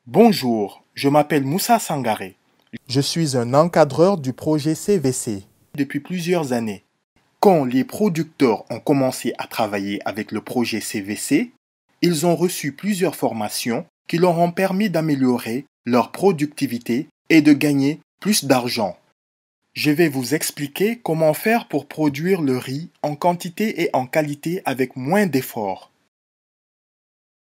Bonjour, je m'appelle Moussa Sangaré. Je suis un encadreur du projet CVC depuis plusieurs années. Quand les producteurs ont commencé à travailler avec le projet CVC, ils ont reçu plusieurs formations qui leur ont permis d'améliorer leur productivité et de gagner plus d'argent. Je vais vous expliquer comment faire pour produire le riz en quantité et en qualité avec moins d'efforts.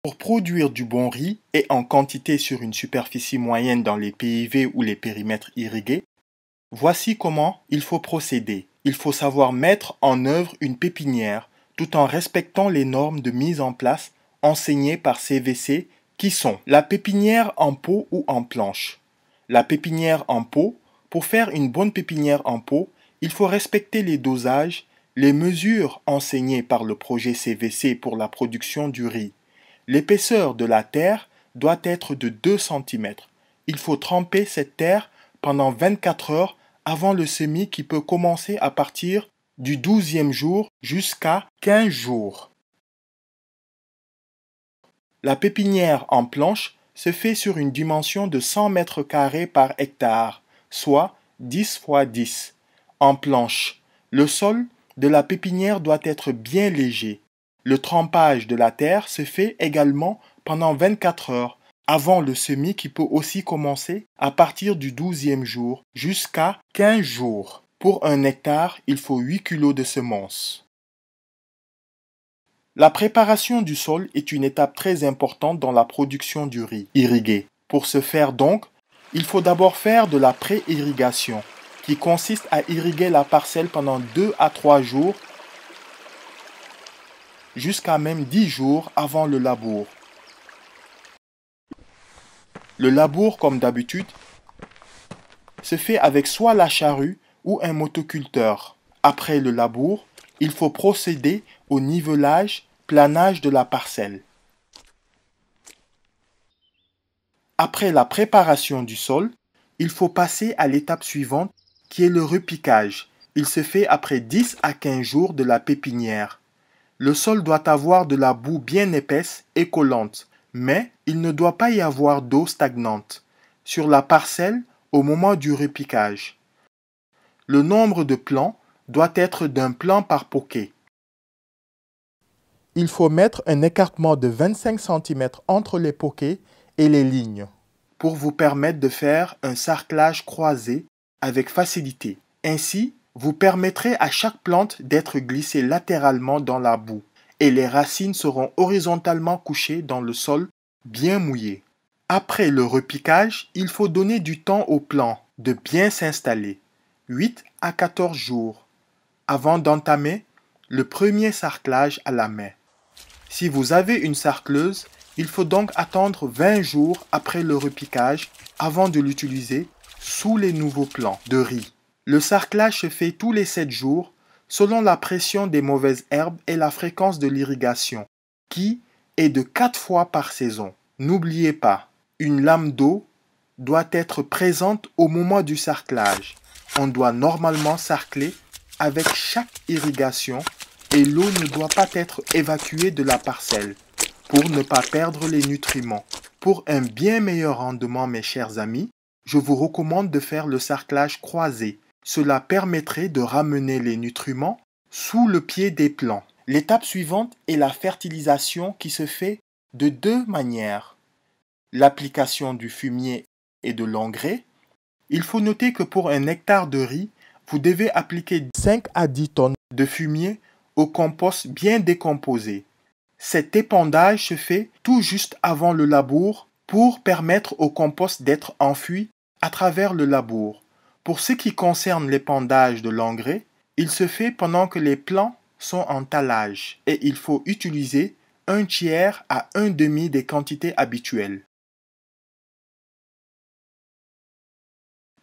Pour produire du bon riz et en quantité sur une superficie moyenne dans les PIV ou les périmètres irrigués, voici comment il faut procéder. Il faut savoir mettre en œuvre une pépinière tout en respectant les normes de mise en place enseignées par CVC qui sont la pépinière en pot ou en planche. La pépinière en pot, pour faire une bonne pépinière en pot, il faut respecter les dosages, les mesures enseignées par le projet CVC pour la production du riz. L'épaisseur de la terre doit être de 2 cm. Il faut tremper cette terre pendant 24 heures avant le semis qui peut commencer à partir du 12e jour jusqu'à 15 jours. La pépinière en planche se fait sur une dimension de 100 mètres carrés par hectare, soit 10 x 10. En planche, le sol de la pépinière doit être bien léger. Le trempage de la terre se fait également pendant 24 heures avant le semis qui peut aussi commencer à partir du 12e jour jusqu'à 15 jours. Pour un hectare, il faut 8 kg de semences. La préparation du sol est une étape très importante dans la production du riz irrigué. Pour ce faire donc, il faut d'abord faire de la pré-irrigation, qui consiste à irriguer la parcelle pendant 2 à 3 jours jusqu'à même 10 jours avant le labour. Le labour, comme d'habitude, se fait avec soit la charrue ou un motoculteur. Après le labour, il faut procéder au nivelage, planage de la parcelle. Après la préparation du sol, il faut passer à l'étape suivante qui est le repiquage. Il se fait après 10 à 15 jours de la pépinière. Le sol doit avoir de la boue bien épaisse et collante, mais il ne doit pas y avoir d'eau stagnante sur la parcelle au moment du repiquage. Le nombre de plants doit être d'un plant par poquet. Il faut mettre un écartement de 25 cm entre les poquets et les lignes pour vous permettre de faire un sarclage croisé avec facilité. Ainsi, vous permettrez à chaque plante d'être glissée latéralement dans la boue et les racines seront horizontalement couchées dans le sol bien mouillé. Après le repiquage, il faut donner du temps aux plants de bien s'installer, 8 à 14 jours, avant d'entamer le premier sarclage à la main. Si vous avez une sarcleuse, il faut donc attendre 20 jours après le repiquage avant de l'utiliser sous les nouveaux plants de riz. Le sarclage se fait tous les 7 jours selon la pression des mauvaises herbes et la fréquence de l'irrigation, qui est de 4 fois par saison. N'oubliez pas, une lame d'eau doit être présente au moment du sarclage. On doit normalement sarcler avec chaque irrigation et l'eau ne doit pas être évacuée de la parcelle pour ne pas perdre les nutriments. Pour un bien meilleur rendement, mes chers amis, je vous recommande de faire le sarclage croisé. Cela permettrait de ramener les nutriments sous le pied des plants. L'étape suivante est la fertilisation qui se fait de 2 manières. L'application du fumier et de l'engrais. Il faut noter que pour un hectare de riz, vous devez appliquer 5 à 10 tonnes de fumier au compost bien décomposé. Cet épandage se fait tout juste avant le labour pour permettre au compost d'être enfui à travers le labour. Pour ce qui concerne l'épandage de l'engrais, il se fait pendant que les plants sont en talage et il faut utiliser 1/3 à 1/2 des quantités habituelles.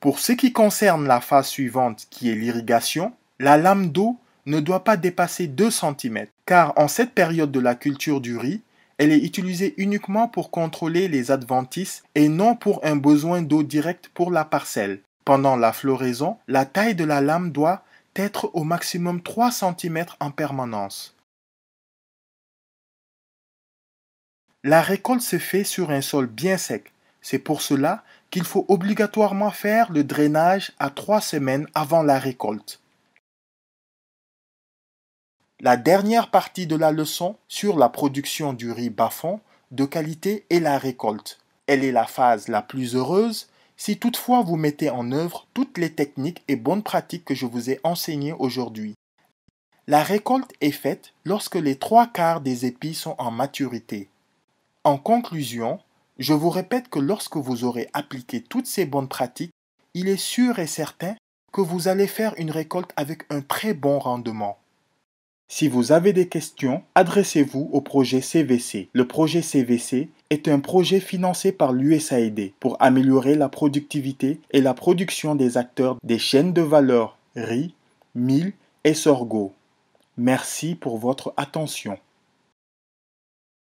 Pour ce qui concerne la phase suivante qui est l'irrigation, la lame d'eau ne doit pas dépasser 2 cm car en cette période de la culture du riz, elle est utilisée uniquement pour contrôler les adventices et non pour un besoin d'eau directe pour la parcelle. Pendant la floraison, la taille de la lame doit être au maximum 3 cm en permanence. La récolte se fait sur un sol bien sec, C'est pour cela qu'il faut obligatoirement faire le drainage à 3 semaines avant la récolte. La dernière partie de la leçon sur la production du riz bas-fond de qualité est la récolte. Elle est la phase la plus heureuse si toutefois vous mettez en œuvre toutes les techniques et bonnes pratiques que je vous ai enseignées aujourd'hui. La récolte est faite lorsque les 3/4 des épis sont en maturité. En conclusion, je vous répète que lorsque vous aurez appliqué toutes ces bonnes pratiques, il est sûr et certain que vous allez faire une récolte avec un très bon rendement. Si vous avez des questions, adressez-vous au projet CVC. Le projet CVC est un projet financé par l'USAID pour améliorer la productivité et la production des acteurs des chaînes de valeur riz, mil et sorgho. Merci pour votre attention.